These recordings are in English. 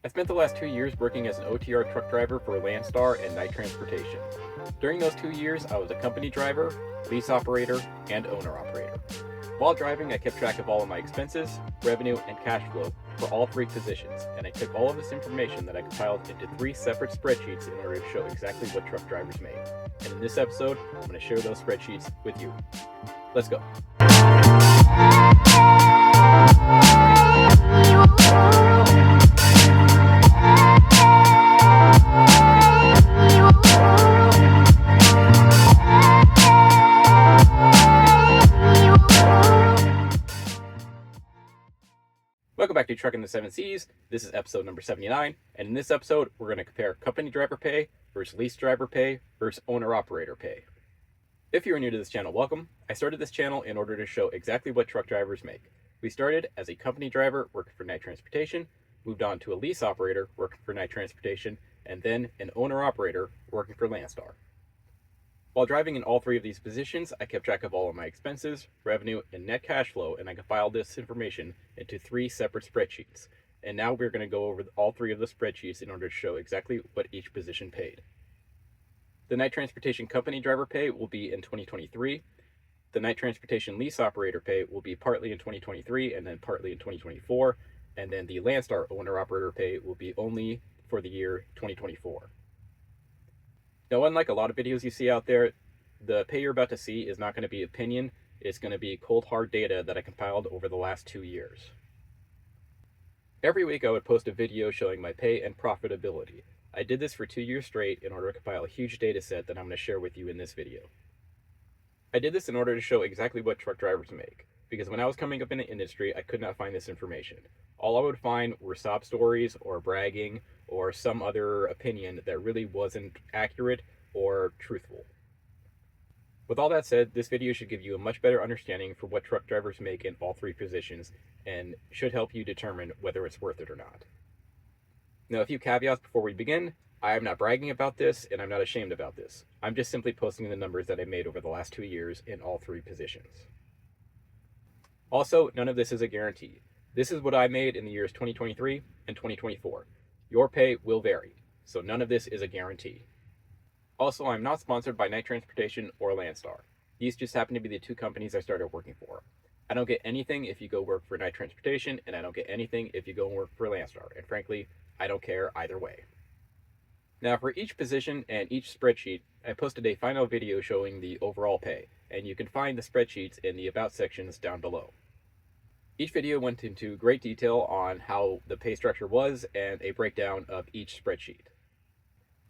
I spent the last 2 years working as an OTR truck driver for Landstar and night transportation. During those 2 years, I was a company driver, lease operator, and owner operator. While driving, I kept track of all of my expenses, revenue, and cash flow for all three positions, and I took all of this information that I compiled into 3 separate spreadsheets in order to show exactly what truck drivers made. And in this episode, I'm going to share those spreadsheets with you. Let's go. Welcome back to Trucking the Seven Seas. This is episode number 79, and in this episode, we're going to compare company driver pay versus lease driver pay versus owner-operator pay. If you're new to this channel, welcome. I started this channel in order to show exactly what truck drivers make. We started as a company driver working for night transportation, moved on to a lease operator working for night transportation, and then an owner-operator working for Landstar. While driving in all three of these positions, I kept track of all of my expenses, revenue, and net cash flow, and I compiled this information into 3 separate spreadsheets. And now we're going to go over all 3 of the spreadsheets in order to show exactly what each position paid. The night transportation company driver pay will be in 2023. The night transportation lease operator pay will be partly in 2023 and then partly in 2024. And then the Landstar owner operator pay will be only for the year 2024. Now, unlike a lot of videos you see out there, the pay you're about to see is not going to be opinion. It's going to be cold hard data that I compiled over the last 2 years. Every week I would post a video showing my pay and profitability. I did this for 2 years straight in order to compile a huge data set that I'm going to share with you in this video. I did this in order to show exactly what truck drivers make, because when I was coming up in the industry, I could not find this information. All I would find were sob stories or bragging or some other opinion that really wasn't accurate or truthful. With all that said, this video should give you a much better understanding for what truck drivers make in all 3 positions and should help you determine whether it's worth it or not. Now, a few caveats before we begin. I am not bragging about this and I'm not ashamed about this. I'm just simply posting the numbers that I made over the last 2 years in all 3 positions. Also, none of this is a guarantee. This is what I made in the years 2023 and 2024. Your pay will vary, so none of this is a guarantee. Also, I'm not sponsored by Night Transportation or Landstar. These just happen to be the 2 companies I started working for. I don't get anything if you go work for Night Transportation, and I don't get anything if you go and work for Landstar. And frankly, I don't care either way. Now, for each position and each spreadsheet, I posted a final video showing the overall pay, and you can find the spreadsheets in the About sections down below. Each video went into great detail on how the pay structure was and a breakdown of each spreadsheet.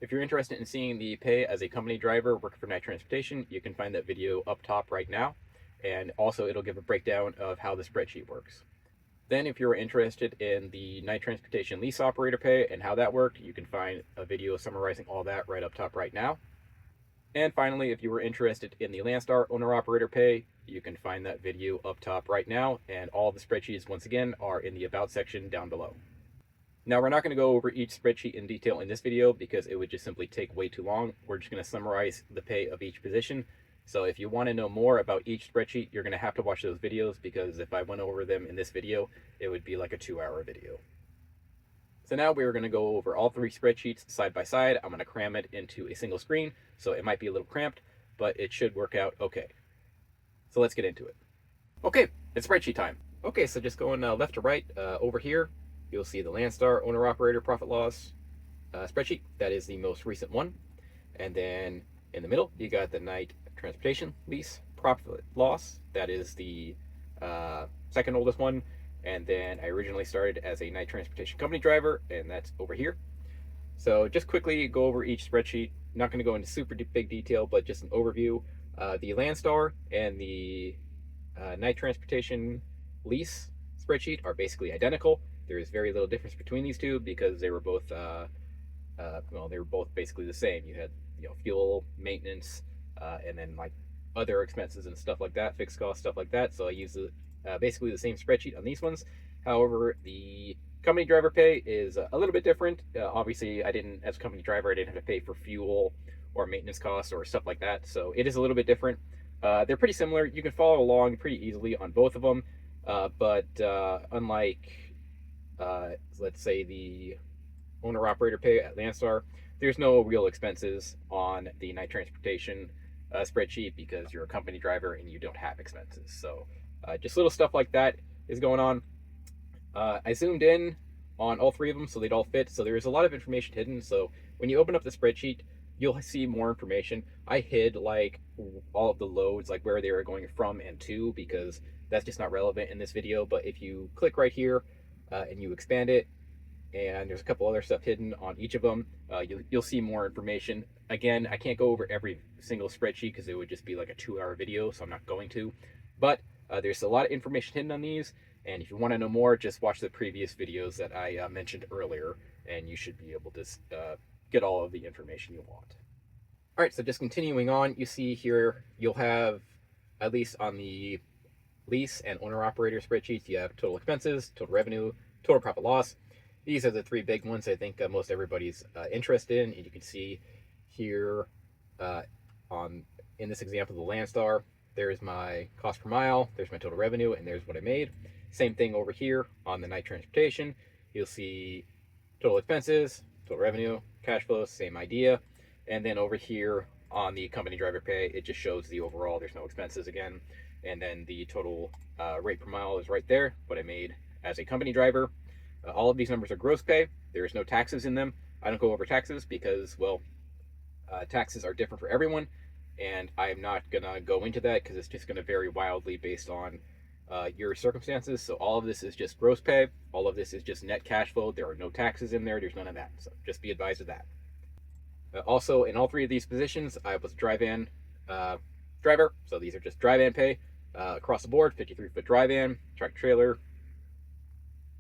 If you're interested in seeing the pay as a company driver working for night transportation, you can find that video up top right now, and also it'll give a breakdown of how the spreadsheet works. Then if you're interested in the night transportation lease operator pay and how that worked, you can find a video summarizing all that right up top right now. And finally, if you were interested in the Landstar owner-operator pay, you can find that video up top right now, and all the spreadsheets, once again, are in the About section down below. Now, we're not going to go over each spreadsheet in detail in this video because it would just simply take way too long. We're just going to summarize the pay of each position. So if you want to know more about each spreadsheet, you're going to have to watch those videos, because if I went over them in this video, it would be like a 2-hour video. So now we're going to go over all 3 spreadsheets side by side. I'm going to cram it into a single screen, so it might be a little cramped, but it should work out okay. So let's get into it. Okay, it's spreadsheet time. Okay, so just going left to right, over here, you'll see the Landstar owner-operator profit loss spreadsheet. That is the most recent one. And then in the middle, you got the night transportation lease profit loss. That is the second oldest one. And then I originally started as a night transportation company driver, and that's over here. So just quickly go over each spreadsheet. Not going to go into super big detail, but just an overview. The Landstar and the night transportation lease spreadsheet are basically identical. There is very little difference between these two because they were both, they were both basically the same. You had, fuel, maintenance, and then like other expenses and stuff like that, fixed costs, stuff like that. So I use basically the same spreadsheet on these ones. However, the company driver pay is a little bit different. Obviously, as a company driver, I didn't have to pay for fuel or maintenance costs or stuff like that. So it is a little bit different. They're pretty similar. You can follow along pretty easily on both of them. But unlike, let's say, the owner-operator pay at Landstar, there's no real expenses on the night transportation spreadsheet because you're a company driver and you don't have expenses. So just little stuff like that is going on. I zoomed in on all three of them so they'd all fit. So there's a lot of information hidden. So when you open up the spreadsheet, you'll see more information. I hid like all of the loads, like where they were going from and to, because that's just not relevant in this video. But if you click right here and you expand it, and there's a couple other stuff hidden on each of them, you'll see more information. Again, I can't go over every single spreadsheet because it would just be like a 2-hour video, so I'm not going to. But there's a lot of information hidden on these, and if you want to know more, just watch the previous videos that I mentioned earlier, and you should be able to get all of the information you want. All right, so just continuing on, you see here you'll have, at least on the lease and owner-operator spreadsheets, you have total expenses, total revenue, total profit loss. These are the three big ones I think most everybody's interested in, and you can see here in this example, the Landstar, there's my cost per mile, there's my total revenue, and there's what I made. Same thing over here on the night transportation. You'll see total expenses, total revenue, cash flow, same idea. And then over here on the company driver pay, it just shows the overall, there's no expenses again. And then the total rate per mile is right there, what I made as a company driver. All of these numbers are gross pay. There is no taxes in them. I don't go over taxes because, well, taxes are different for everyone, and I'm not going to go into that because it's just going to vary wildly based on your circumstances. So all of this is just gross pay. All of this is just net cash flow. There are no taxes in there. There's none of that. So just be advised of that. Also, in all three of these positions, I was a dry-van driver. So these are just dry-van pay across the board, 53-foot dry-van, tractor-trailer,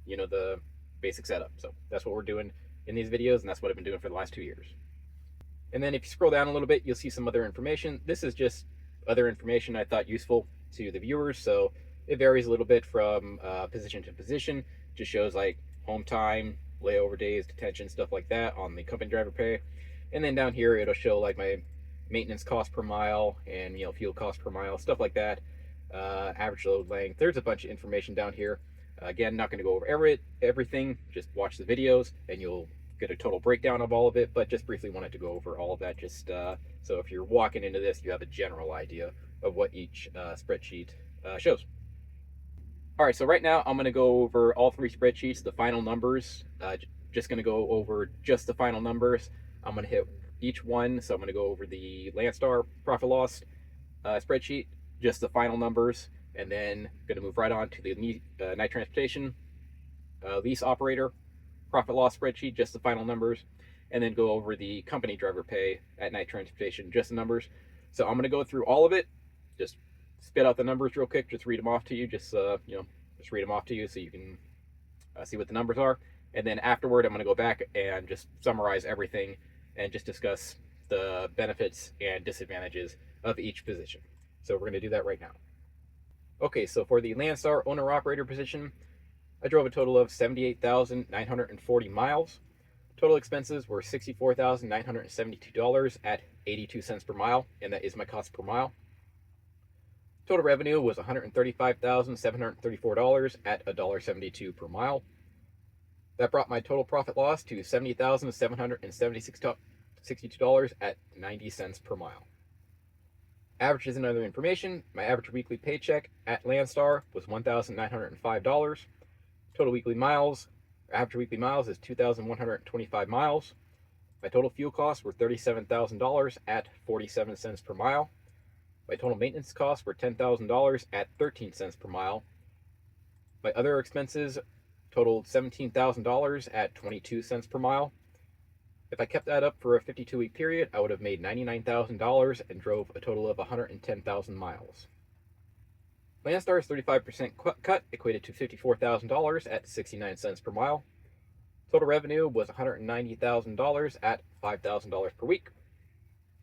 you know, the basic setup. So that's what we're doing in these videos, and that's what I've been doing for the last 2 years. And then if you scroll down a little bit, you'll see some other information. This is just other information I thought useful to the viewers. So it varies a little bit from position to position. Just shows like home time, layover days, detention, stuff like that on the company driver pay. And then down here, it'll show like my maintenance cost per mile and, you know, fuel cost per mile, stuff like that. Average load length. There's a bunch of information down here. Again, not going to go over everything. Just watch the videos and you'll get a total breakdown of all of it. But just briefly wanted to go over all of that, just so if you're walking into this, you have a general idea of what each spreadsheet shows. All right, so right now I'm going to go over all three spreadsheets, the final numbers. Just going to go over just the final numbers. I'm going to hit each one. So I'm going to go over the Landstar profit loss spreadsheet, just the final numbers. And then going to move right on to the night transportation lease operator profit loss spreadsheet, just the final numbers, and then go over the company driver pay at night transportation, just the numbers. So I'm going to go through all of it, just spit out the numbers real quick, just read them off to you, just just read them off to you so you can see what the numbers are. And then afterward, I'm going to go back and just summarize everything and just discuss the benefits and disadvantages of each position. So we're going to do that right now. Okay, so for the Landstar owner-operator position, I drove a total of 78,940 miles. Total expenses were $64,972 at 82 cents per mile, and that is my cost per mile. Total revenue was $135,734 at $1.72 per mile. That brought my total profit loss to $70,762 at 90 cents per mile. Averages and other information. My average weekly paycheck at Landstar was $1,905. Total weekly miles. Average weekly miles is 2,125 miles. My total fuel costs were $37,000 at 47 cents per mile. My total maintenance costs were $10,000 at 13 cents per mile. My other expenses totaled $17,000 at 22 cents per mile. If I kept that up for a 52-week period, I would have made $99,000 and drove a total of 110,000 miles. Landstar's 35% cut equated to $54,000 at 69 cents per mile. Total revenue was $190,000 at $5,000 per week.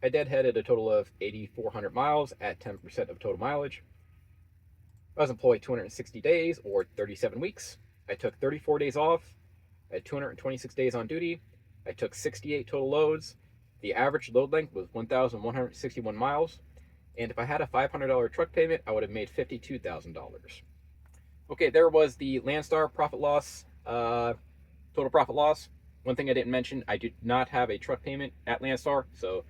I deadheaded a total of 8,400 miles at 10% of total mileage. I was employed 260 days or 37 weeks. I took 34 days off. I had 226 days on duty. I took 68 total loads. The average load length was 1,161 miles. And if I had a $500 truck payment, I would have made $52,000. Okay, there was the Landstar profit loss, total profit loss. One thing I didn't mention, I did not have a truck payment at Landstar, so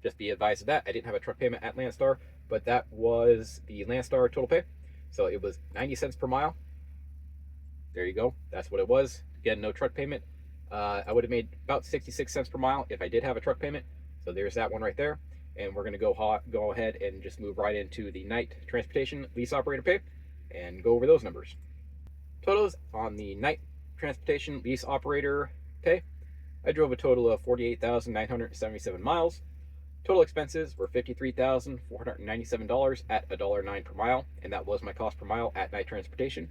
just be advised of that. I didn't have a truck payment at Landstar, but that was the Landstar total pay. So it was 90 cents per mile. There you go. That's what it was. Again, no truck payment. I would have made about 66 cents per mile if I did have a truck payment. So there's that one right there. And we're going to go ahead and just move right into the night transportation lease operator pay and go over those numbers. Totals on the night transportation lease operator pay. I drove a total of 48,977 miles. Total expenses were $53,497 at $1.09 per mile, and that was my cost per mile at night transportation.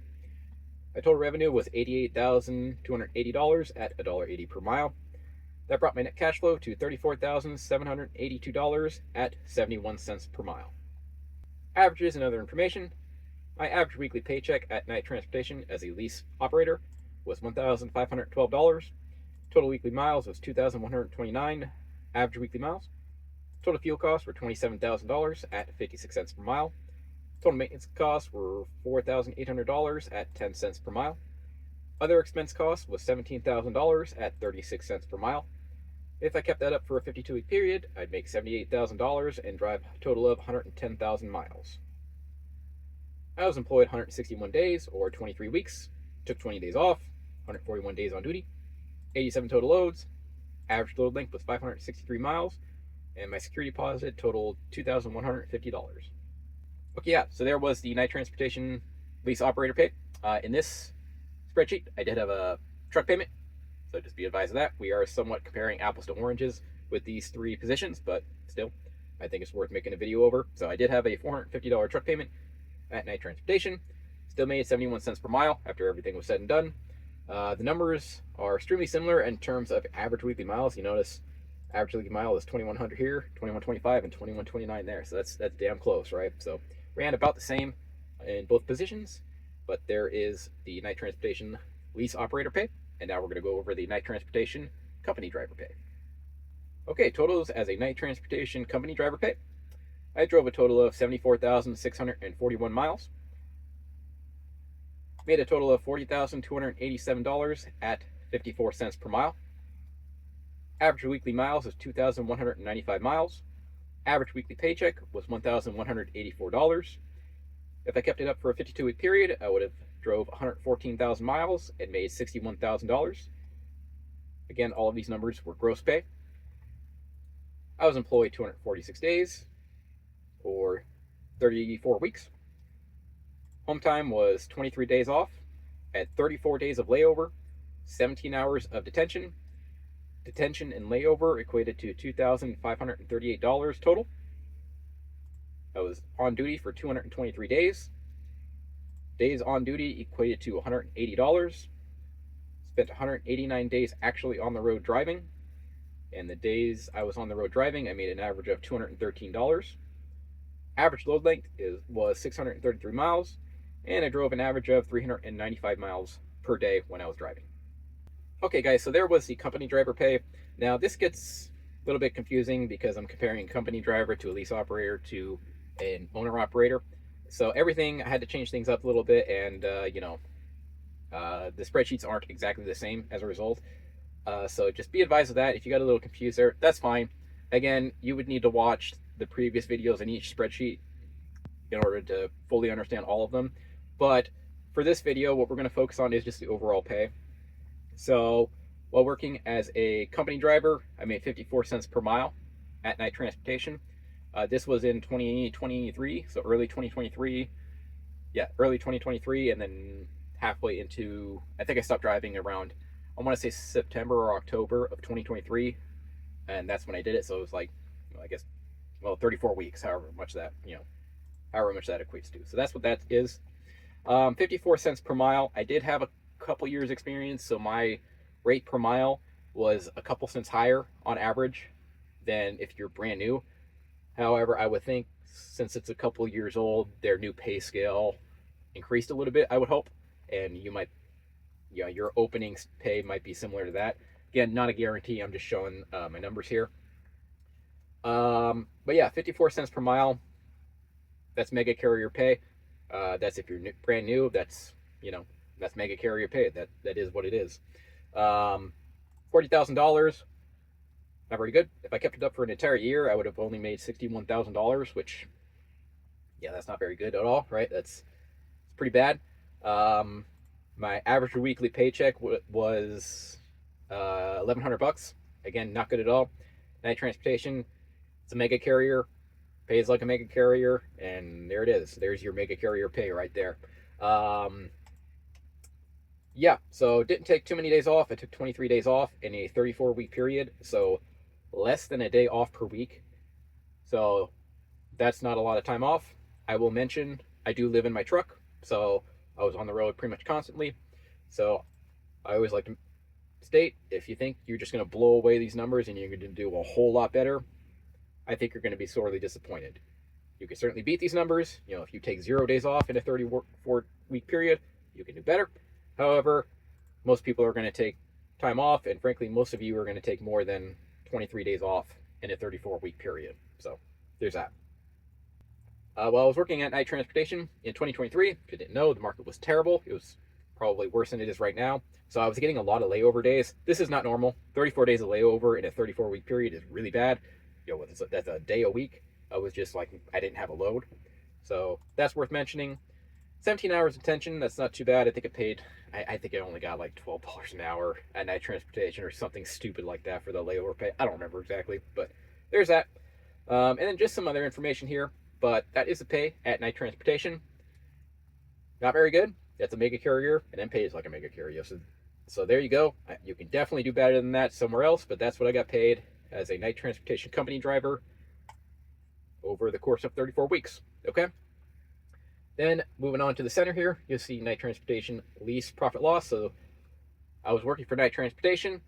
My total revenue was $88,280 at $1.80 per mile. That brought my net cash flow to $34,782 at 71 cents per mile. Averages and other information. My average weekly paycheck at night transportation as a lease operator was $1,512. Total weekly miles was 2,129 average weekly miles. Total fuel costs were $27,000 at 56 cents per mile. Total maintenance costs were $4,800 at 10 cents per mile. Other expense costs was $17,000 at 36 cents per mile. If I kept that up for a 52-week period, I'd make $78,000 and drive a total of 110,000 miles. I was employed 161 days, or 23 weeks, took 20 days off, 141 days on duty, 87 total loads, average load length was 563 miles, and my security deposit totaled $2,150. Okay, yeah, so there was the night transportation lease operator pay. In this spreadsheet, I did have a truck payment, so just be advised of that. We are somewhat comparing apples to oranges with these three positions, but still, I think it's worth making a video over. So I did have a $450 truck payment at night transportation. Still made 71 cents per mile after everything was said and done. The numbers are extremely similar in terms of average weekly miles. You notice average weekly mile is 2,100 here, 2,125, and 2,129 there. So that's damn close, right? So ran about the same in both positions, but there is the night transportation lease operator pay. And now we're going to go over the night transportation company driver pay. Okay, totals as a night transportation company driver pay. I drove a total of 74,641 miles. Made a total of $40,287 at 54 cents per mile. Average weekly miles is 2,195 miles. Average weekly paycheck was $1,184. If I kept it up for a 52-week period, I would have drove 114,000 miles and made $61,000. Again, all of these numbers were gross pay. I was employed 246 days, or 34 weeks. Home time was 23 days off, at 34 days of layover, 17 hours of detention. Detention and layover equated to $2,538 total. I was on duty for 223 days. Days on duty equated to $180. Spent 189 days actually on the road driving. And the days I was on the road driving, I made an average of $213. Average load length was 633 miles, and I drove an average of 395 miles per day when I was driving. Okay, guys, so there was the company driver pay. Now, this gets a little bit confusing because I'm comparing company driver to a lease operator to an owner operator. So everything, I had to change things up a little bit, and the spreadsheets aren't exactly the same as a result. So just be advised of that. If you got a little confused there, that's fine. Again, you would need to watch the previous videos in each spreadsheet in order to fully understand all of them. But for this video, what we're going to focus on is just the overall pay. So while working as a company driver, I made 54 cents per mile at night transportation. This was in 2023, so early 2023. Yeah, early 2023, and then halfway into, I think I stopped driving around, I want to say September or October of 2023, and that's when I did it. So it was like, I guess, 34 weeks, however much that equates to. So that's what that is. 54 cents per mile. I did have a couple years experience, so my rate per mile was a couple cents higher on average than if you're brand new. However, I would think since it's a couple years old, their new pay scale increased a little bit, I would hope, and your opening pay might be similar to that. Again, not a guarantee. I'm just showing my numbers here. But yeah, 54 cents per mile. That's mega carrier pay. That's if you're brand new. That's mega carrier pay. That is what it is. $40,000, not very good. If I kept it up for an entire year, I would have only made $61,000, which, yeah, that's not very good at all, right? It's pretty bad. Um, my average weekly paycheck was $1,100. Again, not good at all. Night Transportation, it's a mega carrier, pays like a mega carrier, and there it is. There's your mega carrier pay right there. Um, yeah, so didn't take too many days off. I took 23 days off in a 34-week period, so less than a day off per week. So that's not a lot of time off. I will mention I do live in my truck, so I was on the road pretty much constantly. So I always like to state, if you think you're just going to blow away these numbers and you're going to do a whole lot better, I think you're going to be sorely disappointed. You can certainly beat these numbers. If you take 0 days off in a 34-week period, you can do better. However, most people are going to take time off, and frankly, most of you are going to take more than 23 days off in a 34-week period. So there's that. While I was working at Night Transportation in 2023, if you didn't know, the market was terrible. It was probably worse than it is right now. So I was getting a lot of layover days. This is not normal. 34 days of layover in a 34-week period is really bad. That's a day a week. I was just like, I didn't have a load. So that's worth mentioning. 17 hours of detention, that's not too bad. I think I think I only got like $12 an hour at Night Transportation or something stupid like that for the layover pay. I don't remember exactly, but there's that. And then just some other information here, but that is the pay at Night Transportation. Not very good. That's a mega carrier, and then pays like a mega carrier. So there you go. You can definitely do better than that somewhere else, but that's what I got paid as a Night Transportation company driver over the course of 34 weeks. Okay? Then moving on to the center here, you'll see Night Transportation lease profit loss. So I was working for Night Transportation,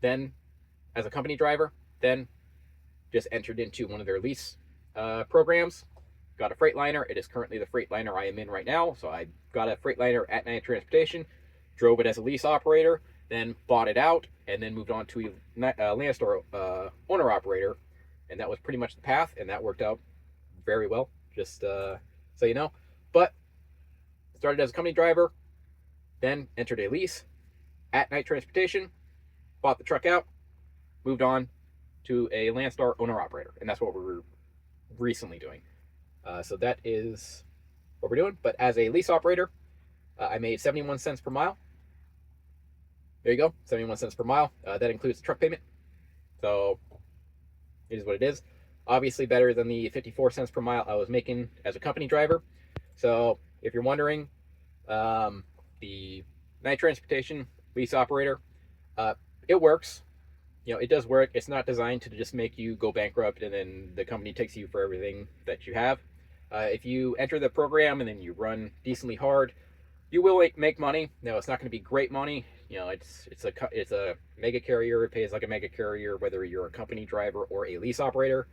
then as a company driver, then just entered into one of their lease programs. Got a Freightliner. It is currently the Freightliner I am in right now. So I got a Freightliner at Night Transportation, drove it as a lease operator, then bought it out, and then moved on to a Landstar owner operator. And that was pretty much the path, and that worked out very well, just so you know. But started as a company driver, then entered a lease at Night Transportation, bought the truck out, moved on to a Landstar owner operator, and that's what we're recently doing. So that is what we're doing. But as a lease operator, I made 71 cents per mile. There you go, 71 cents per mile. That includes the truck payment. So it is what it is. Obviously better than the 54 cents per mile I was making as a company driver. So if you're wondering, the Night Transportation lease operator, it works. It does work. It's not designed to just make you go bankrupt and then the company takes you for everything that you have. If you enter the program and then you run decently hard, you will make money. No, it's not going to be great money. It's a mega carrier. It pays like a mega carrier, whether you're a company driver or a lease operator.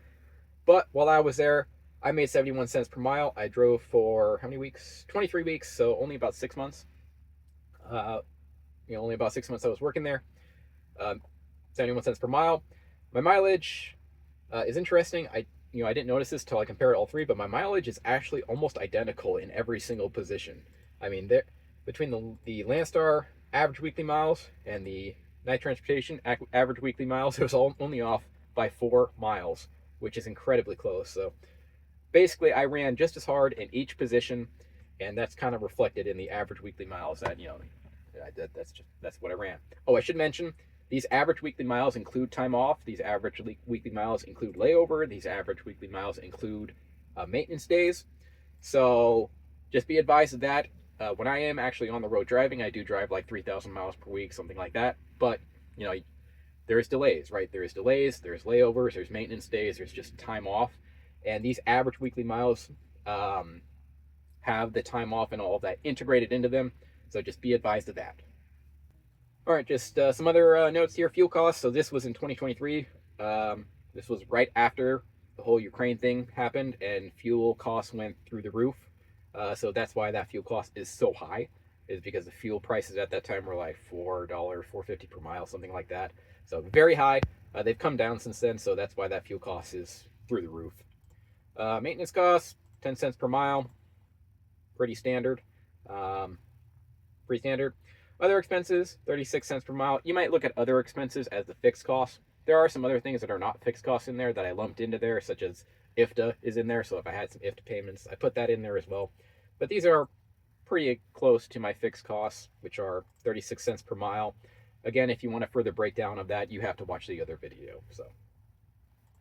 But while I was there, I made 71 cents per mile. I drove for how many weeks? 23 weeks, so only about 6 months. Only about 6 months I was working there. 71 cents per mile. My mileage is interesting. I didn't notice this till I compared all three, but my mileage is actually almost identical in every single position. I mean, between the Landstar average weekly miles and the Night Transportation average weekly miles, it was only off by 4 miles, which is incredibly close. So basically, I ran just as hard in each position, and that's kind of reflected in the average weekly miles that that's what I ran. Oh, I should mention, these average weekly miles include time off. These average weekly miles include layover. These average weekly miles include maintenance days. So just be advised of that. When I am actually on the road driving, I do drive like 3,000 miles per week, something like that. But, there's delays, right? There's delays, there's layovers, there's maintenance days, there's just time off. And these average weekly miles have the time off and all of that integrated into them. So just be advised of that. All right, just some other notes here. Fuel costs. So this was in 2023. This was right after the whole Ukraine thing happened, and fuel costs went through the roof. So that's why that fuel cost is so high, is because the fuel prices at that time were like $4, $4.50 per mile, something like that. So very high. They've come down since then, so that's why that fuel cost is through the roof. Maintenance costs, 10 cents per mile. Pretty standard. Other expenses, 36 cents per mile. You might look at other expenses as the fixed costs. There are some other things that are not fixed costs in there that I lumped into there, such as IFTA is in there. So if I had some IFTA payments, I put that in there as well. But these are pretty close to my fixed costs, which are 36 cents per mile. Again, if you want a further breakdown of that, you have to watch the other video. So,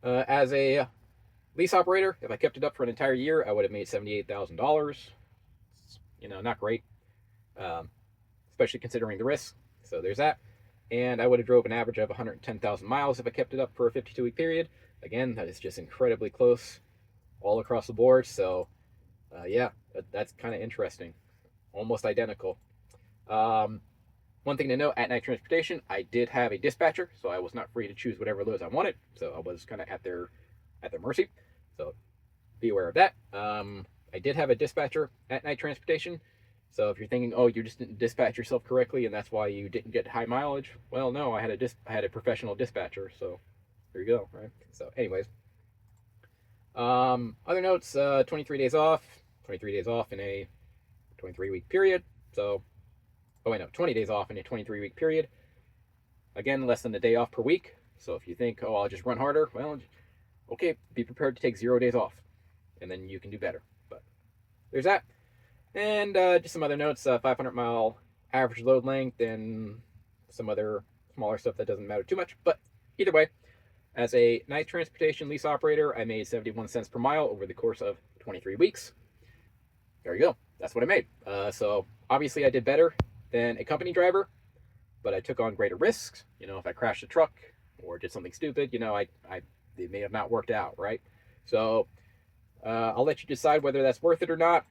as a lease operator, if I kept it up for an entire year, I would have made $78,000. Not great, especially considering the risk. So there's that. And I would have drove an average of 110,000 miles if I kept it up for a 52-week period. Again, that is just incredibly close all across the board. So, yeah, that's kind of interesting. Almost identical. One thing to note, at Night Transportation, I did have a dispatcher, so I was not free to choose whatever loads I wanted. So I was kind of at their mercy. So be aware of that. I did have a dispatcher at Night Transportation. So if you're thinking, oh, you just didn't dispatch yourself correctly and that's why you didn't get high mileage, well, no, I had a professional dispatcher. So there you go, right? So anyways, other notes, 23 days off in a 23-week period. So, 20 days off in a 23-week period. Again, less than a day off per week. So if you think, oh, I'll just run harder, well, okay, be prepared to take 0 days off, and then you can do better. But there's that. And just some other notes, 500-mile average load length and some other smaller stuff that doesn't matter too much. But either way, as a Night Transportation lease operator, I made 71 cents per mile over the course of 23 weeks. There you go. That's what I made. So obviously I did better than a company driver, but I took on greater risks. If I crashed a truck or did something stupid, it may have not worked out, right? So I'll let you decide whether that's worth it or not.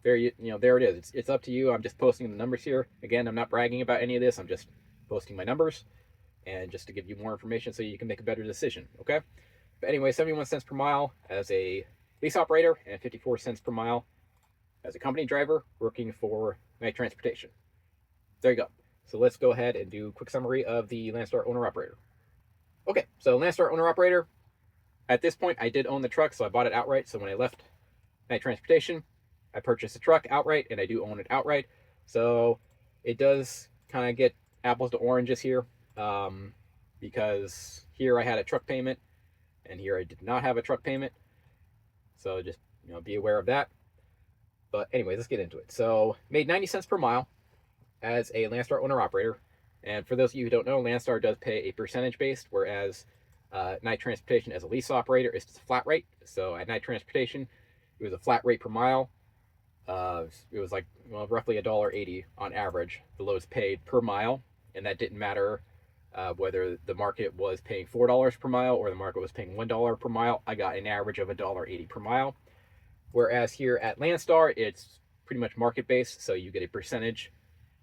There it is. It's up to you. I'm just posting the numbers here. Again, I'm not bragging about any of this. I'm just posting my numbers and just to give you more information so you can make a better decision. Okay. But anyway, 71 cents per mile as a lease operator and 54 cents per mile as a company driver working for Night Transportation. There you go. So let's go ahead and do a quick summary of the Landstar owner-operator. Okay, so Landstar owner-operator. At this point, I did own the truck, so I bought it outright. So when I left Night Transportation, I purchased the truck outright, and I do own it outright. So it does kind of get apples to oranges here, because here I had a truck payment, and here I did not have a truck payment. So just be aware of that. But anyways, let's get into it. So made 90 cents per mile as a Landstar owner-operator. And for those of you who don't know, Landstar does pay a percentage-based, whereas Night Transportation as a lease operator is just a flat rate. So at Night Transportation, it was a flat rate per mile. It was like roughly $1.80 on average, the loads paid per mile. And that didn't matter whether the market was paying $4 per mile or the market was paying $1 per mile. I got an average of $1.80 per mile. Whereas here at Landstar, it's pretty much market-based, so you get a percentage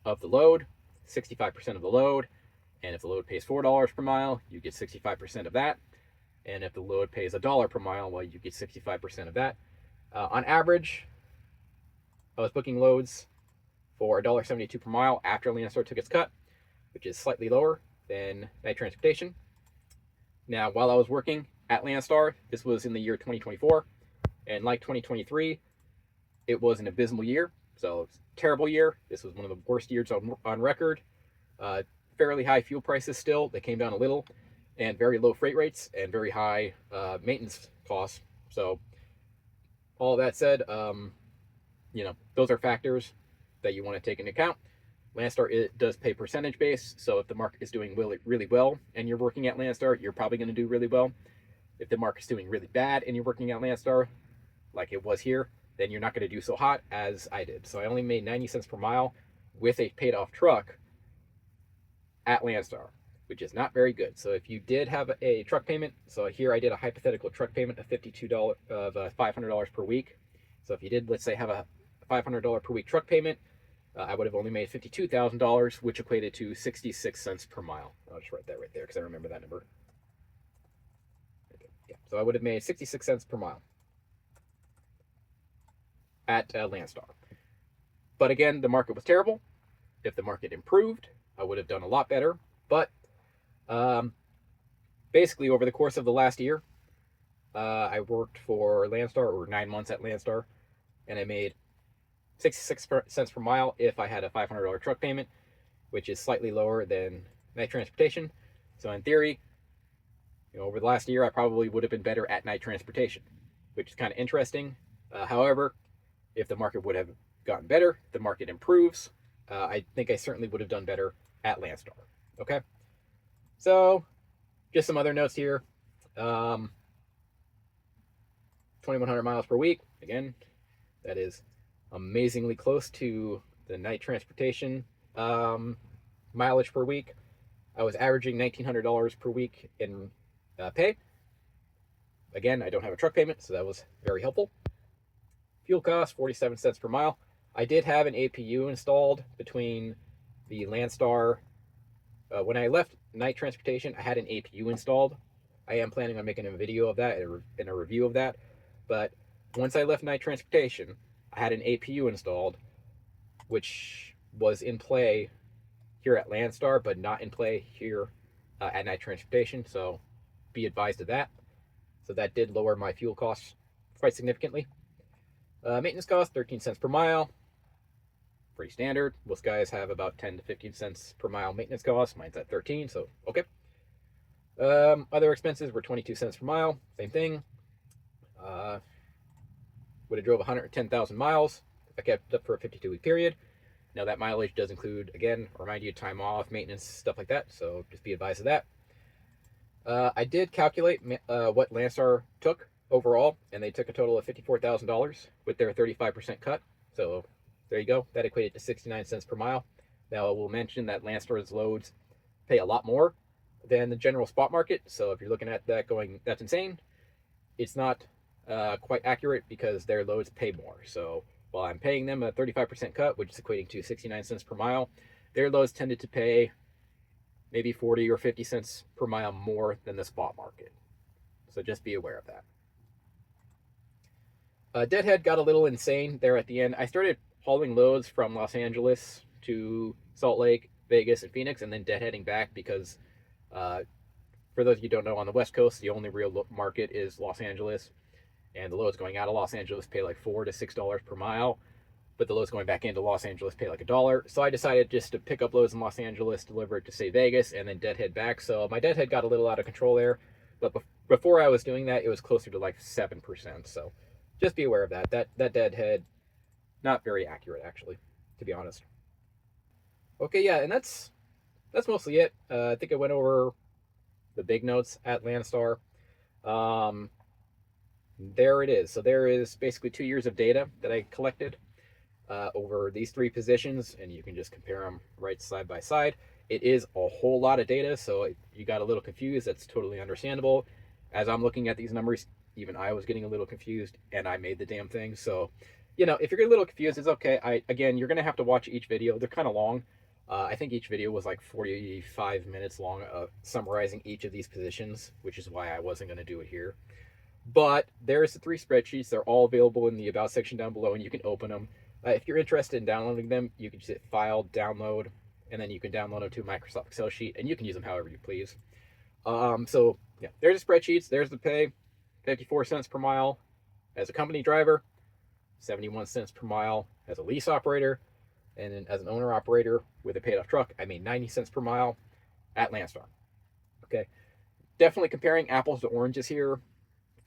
of the load, 65% of the load, and if the load pays $4 per mile, you get 65% of that, and if the load pays $1 per mile, well, you get 65% of that. On average, I was booking loads for $1.72 per mile after Landstar took its cut, which is slightly lower than Night Transportation. Now, while I was working at Landstar, this was in the year 2024, and like 2023, it was an abysmal year. So it's a terrible year. This was one of the worst years on record. Fairly high fuel prices still. They came down a little. And very low freight rates and very high maintenance costs. So all that said, those are factors that you want to take into account. Landstar, it does pay percentage based. So if the market is doing really, really well and you're working at Landstar, you're probably going to do really well. If the market's doing really bad and you're working at Landstar, like it was here, then you're not going to do so hot as I did. So I only made 90 cents per mile with a paid off truck at Landstar, which is not very good. So if you did have a truck payment, so here I did a hypothetical truck payment of $500 per week. So if you did, let's say, have a $500 per week truck payment, I would have only made $52,000, which equated to 66 cents per mile. I'll just write that right there because I remember that number. Okay. Yeah. So I would have made 66 cents per mile at Landstar. But again, the market was terrible. If the market improved, I would have done a lot better. But basically, over the course of the last year, I worked for Landstar, or 9 months at Landstar, and I made 66 cents per mile if I had a $500 truck payment, which is slightly lower than night transportation. So in theory, over the last year, I probably would have been better at night transportation, which is kind of interesting. However, if the market would have gotten better, the market improves, I think I certainly would have done better at Landstar. Okay, so just some other notes here. 2,100 miles per week. Again, that is amazingly close to the night transportation mileage per week. I was averaging $1,900 per week in pay. Again, I don't have a truck payment, so that was very helpful. Fuel cost, 47 cents per mile. I did have an APU installed between the Landstar. When I left night transportation, I had an APU installed. I am planning on making a video of that and a review of that. But once I left night transportation, I had an APU installed, which was in play here at Landstar, but not in play here at night transportation. So be advised of that. So that did lower my fuel costs quite significantly. Maintenance cost, 13 cents per mile. Pretty standard. Most guys have about 10 to 15 cents per mile maintenance cost. Mine's at 13, so okay. Other expenses were 22 cents per mile. Same thing. Would have drove 110,000 miles if I kept up for a 52-week period. Now that mileage does include, again, remind you, time off, maintenance, stuff like that. So just be advised of that. I did calculate what Landstar took overall, and they took a total of $54,000 with their 35% cut. So there you go. That equated to 69 cents per mile. Now I will mention that Landstar's loads pay a lot more than the general spot market. So if you're looking at that going, that's insane, it's not quite accurate because their loads pay more. So while I'm paying them a 35% cut, which is equating to 69 cents per mile, their loads tended to pay maybe 40 or 50 cents per mile more than the spot market. So just be aware of that. Deadhead got a little insane there at the end. I started hauling loads from Los Angeles to Salt Lake, Vegas, and Phoenix, and then deadheading back because, for those of you who don't know, on the West Coast, the only real market is Los Angeles, and the loads going out of Los Angeles pay like $4 to $6 per mile, but the loads going back into Los Angeles pay like $1. So I decided just to pick up loads in Los Angeles, deliver it to, say, Vegas, and then deadhead back. So my deadhead got a little out of control there, but before I was doing that, it was closer to like 7%. So just be aware of that. That deadhead, not very accurate, actually, to be honest. Okay, yeah, and that's mostly it. I think I went over the big notes at Landstar. There it is. So there is basically 2 years of data that I collected over these three positions, and you can just compare them right side by side. It is a whole lot of data, so if you got a little confused, that's totally understandable. As I'm looking at these numbers, even I was getting a little confused, and I made the damn thing. So, if you're a little confused, it's okay. Again, you're going to have to watch each video. They're kind of long. I think each video was like 45 minutes long, summarizing each of these positions, which is why I wasn't going to do it here. But there's the 3 spreadsheets. They're all available in the About section down below, and you can open them. If you're interested in downloading them, you can just hit File, Download, and then you can download them to a Microsoft Excel sheet, and you can use them however you please. So, yeah, there's the spreadsheets. There's the pay, 54 cents per mile as a company driver, 71 cents per mile as a lease operator, and then as an owner operator with a paid-off truck, I made 90 cents per mile at Landstar. Okay, definitely comparing apples to oranges here.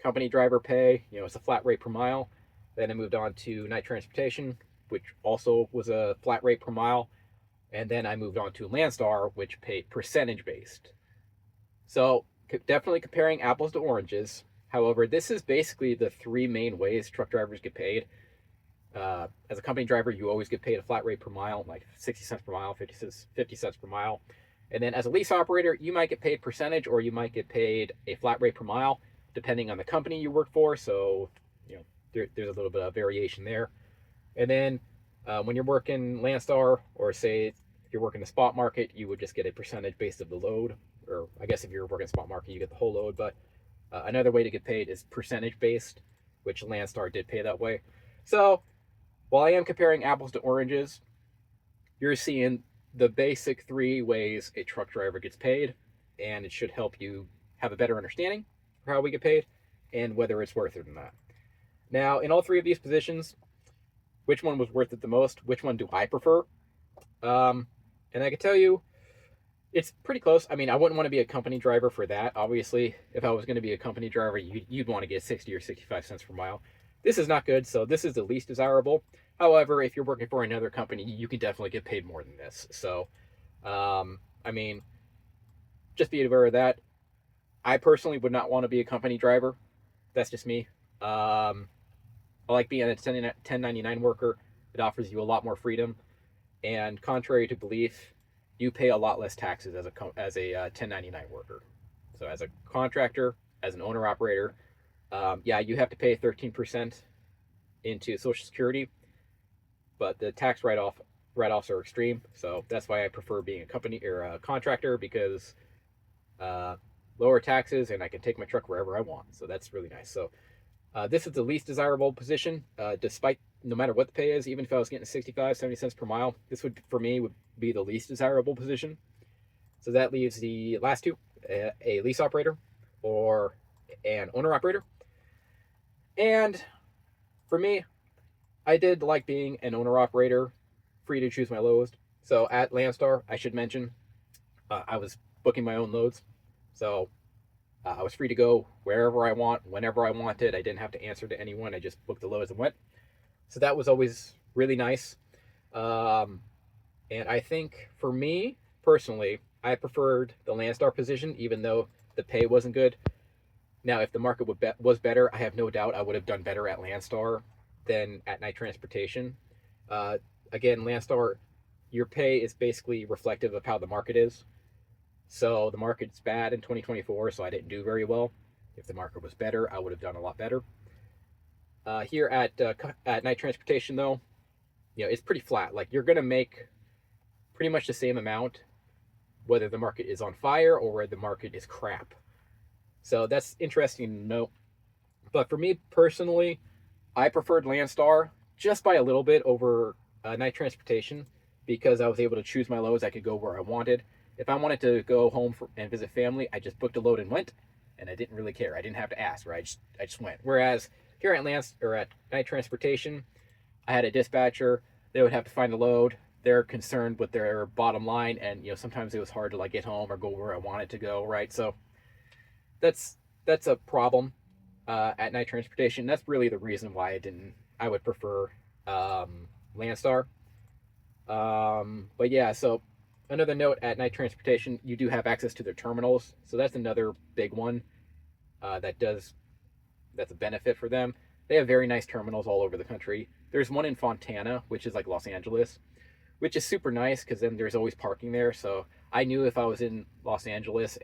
Company driver pay, it's a flat rate per mile. Then I moved on to night transportation, which also was a flat rate per mile. And then I moved on to Landstar, which paid percentage based. So definitely comparing apples to oranges. However, this is basically the 3 main ways truck drivers get paid. As a company driver, you always get paid a flat rate per mile, like 60 cents per mile, 50 cents per mile. And then as a lease operator, you might get paid percentage, or you might get paid a flat rate per mile, depending on the company you work for. So, there's a little bit of variation there. And then when you're working Landstar, or say if you're working the spot market, you would just get a percentage based of the load. Or I guess if you're working spot market, you get the whole load. But another way to get paid is percentage based, which Landstar did pay that way. So while I am comparing apples to oranges, you're seeing the basic 3 ways a truck driver gets paid, and it should help you have a better understanding for how we get paid and whether it's worth it or not. Now, in all 3 of these positions, which one was worth it the most, which one do I prefer. And I can tell you, it's pretty close. I mean, I wouldn't want to be a company driver for that. Obviously, if I was going to be a company driver, you'd want to get 60 or 65 cents per mile. This is not good, so this is the least desirable. However, if you're working for another company, you can definitely get paid more than this. So, I mean, just be aware of that. I personally would not want to be a company driver. That's just me. I like being a 1099 worker. It offers you a lot more freedom. And contrary to belief, you pay a lot less taxes as a 1099 worker. So as a contractor, as an owner operator, yeah, you have to pay 13% into Social Security, but the tax write-offs are extreme. So that's why I prefer being a company or a contractor, because uh, lower taxes and I can take my truck wherever I want. So that's really nice. So this is the least desirable position, despite no matter what the pay is. Even if I was getting 65, 70 cents per mile, this would, for me, would be the least desirable position. So that leaves the last two, a lease operator or an owner operator. And for me, I did like being an owner operator, free to choose my loads. So at Landstar, I should mention, I was booking my own loads. So I was free to go wherever I want, whenever I wanted. I didn't have to answer to anyone. I just booked the loads and went. So that was always really nice. Um, and I think for me personally, I preferred the Landstar position, even though the pay wasn't good. Now, if the market was better, I have no doubt I would have done better at Landstar than at Night Transportation. Uh, Again, Landstar, your pay is basically reflective of how the market is. So the market's bad in 2024, so I didn't do very well. If the market was better, I would have done a lot better. Here at Night Transportation, though, it's pretty flat. Like, you're gonna make pretty much the same amount, whether the market is on fire or whether the market is crap. So that's interesting to note. But for me personally, I preferred Landstar just by a little bit over Night Transportation, because I was able to choose my loads. I could go where I wanted. If I wanted to go home and visit family, I just booked a load and went, and I didn't really care. I didn't have to ask, right? I just went. Whereas here at at Night Transportation, I had a dispatcher. They would have to find a load. They're concerned with their bottom line, and sometimes it was hard to like get home or go where I wanted to go, right? So that's that's a problem at Night Transportation. That's really the reason why I would prefer Landstar. But yeah, so another note at Night Transportation, you do have access to their terminals, so that's another big one that does that's a benefit for them. They have very nice terminals all over the country. There's one in Fontana, which is like Los Angeles, which is super nice because then there's always parking there. So I knew if I was in Los Angeles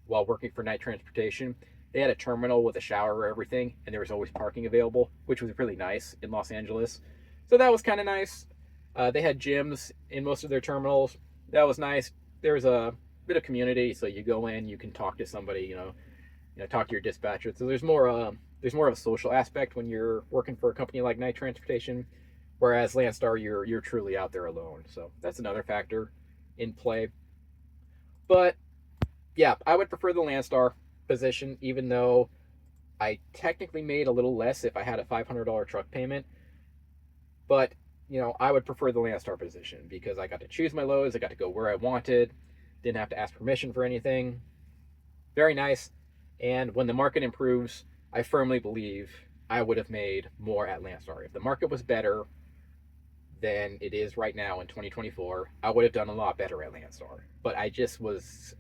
while working for Night Transportation, they had a terminal with a shower or everything, and there was always parking available, which was really nice in Los Angeles. So that was kind of nice. They had gyms in most of their terminals. That was nice. There's a bit of community, so you go in, you can talk to somebody, talk to your dispatcher. So there's more of a social aspect when you're working for a company like Night Transportation, whereas Landstar, you're truly out there alone. So that's another factor in play. But yeah, I would prefer the Landstar position, even though I technically made a little less if I had a $500 truck payment. But I would prefer the Landstar position because I got to choose my loads. I got to go where I wanted. Didn't have to ask permission for anything. Very nice. And when the market improves, I firmly believe I would have made more at Landstar. If the market was better than it is right now in 2024, I would have done a lot better at Landstar. But I just was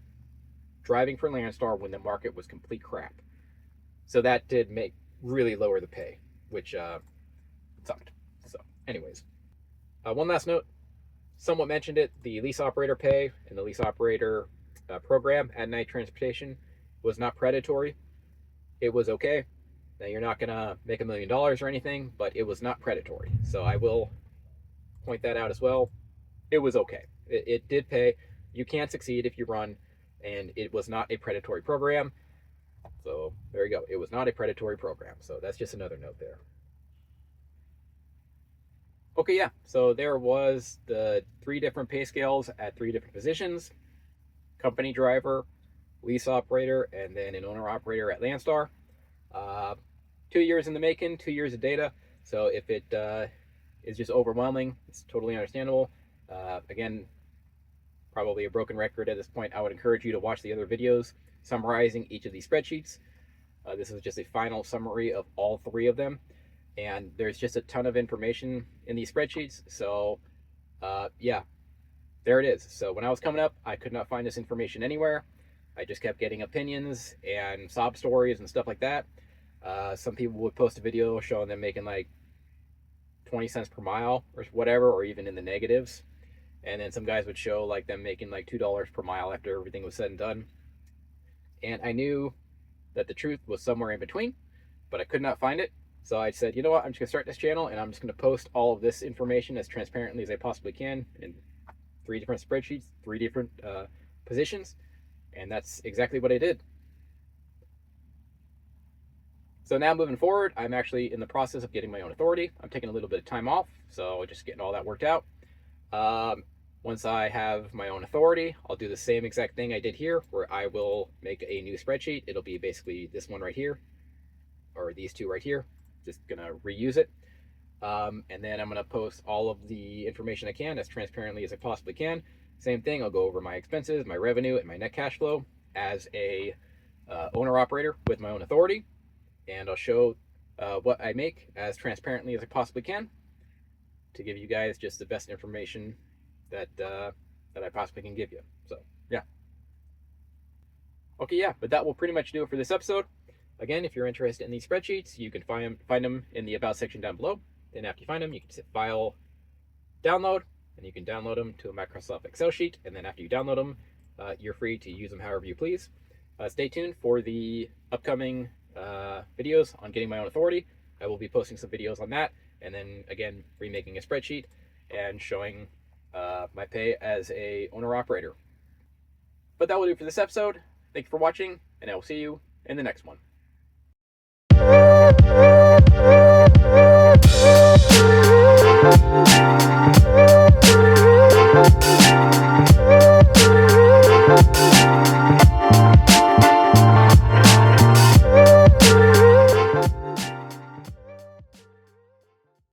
driving for Landstar when the market was complete crap. So that did make really lower the pay, which sucked. So, anyways, one last note. Somewhat mentioned it. The lease operator pay and the lease operator program at Night Transportation was not predatory. It was okay. Now, you're not going to make $1 million or anything, but it was not predatory. So I will point that out as well. It was okay. It did pay. You can succeed if you run, and it was not a predatory program. So there you go. It was not a predatory program. So that's just another note there. Okay, yeah. So there was the 3 different pay scales at 3 different positions: company driver, lease operator, and then an owner operator at Landstar. 2 years in the making, 2 years of data. So if it is just overwhelming. It's totally understandable. Again, probably a broken record at this point. I would encourage you to watch the other videos summarizing each of these spreadsheets. This is just a final summary of all 3 of them. And there's just a ton of information in these spreadsheets. So yeah, there it is. So when I was coming up, I could not find this information anywhere. I just kept getting opinions and sob stories and stuff like that. Some people would post a video showing them making like 20 cents per mile or whatever, or even in the negatives. And then some guys would show like them making like $2 per mile after everything was said and done. And I knew that the truth was somewhere in between, but I could not find it. So I said, you know what, I'm just gonna start this channel and I'm just gonna post all of this information as transparently as I possibly can in 3 different spreadsheets, 3 different positions. And that's exactly what I did. So now moving forward, I'm actually in the process of getting my own authority. I'm taking a little bit of time off, so just getting all that worked out. Once I have my own authority, I'll do the same exact thing I did here, where I will make a new spreadsheet. It'll be basically this one right here, or these 2 right here. Just gonna reuse it. And then I'm gonna post all of the information I can as transparently as I possibly can. Same thing, I'll go over my expenses, my revenue, and my net cash flow as a owner-operator with my own authority. And I'll show what I make as transparently as I possibly can to give you guys just the best information that I possibly can give you. So yeah. Okay, yeah, but that will pretty much do it for this episode. Again, if you're interested in these spreadsheets, you can find them in the About section down below. Then after you find them, you can hit File, Download, and you can download them to a Microsoft Excel sheet. And then after you download them, you're free to use them however you please. Stay tuned for the upcoming videos on getting my own authority. I will be posting some videos on that, and then again remaking a spreadsheet and showing my pay as a owner-operator. But that will do it for this episode. Thank you for watching, and I will see you in the next one.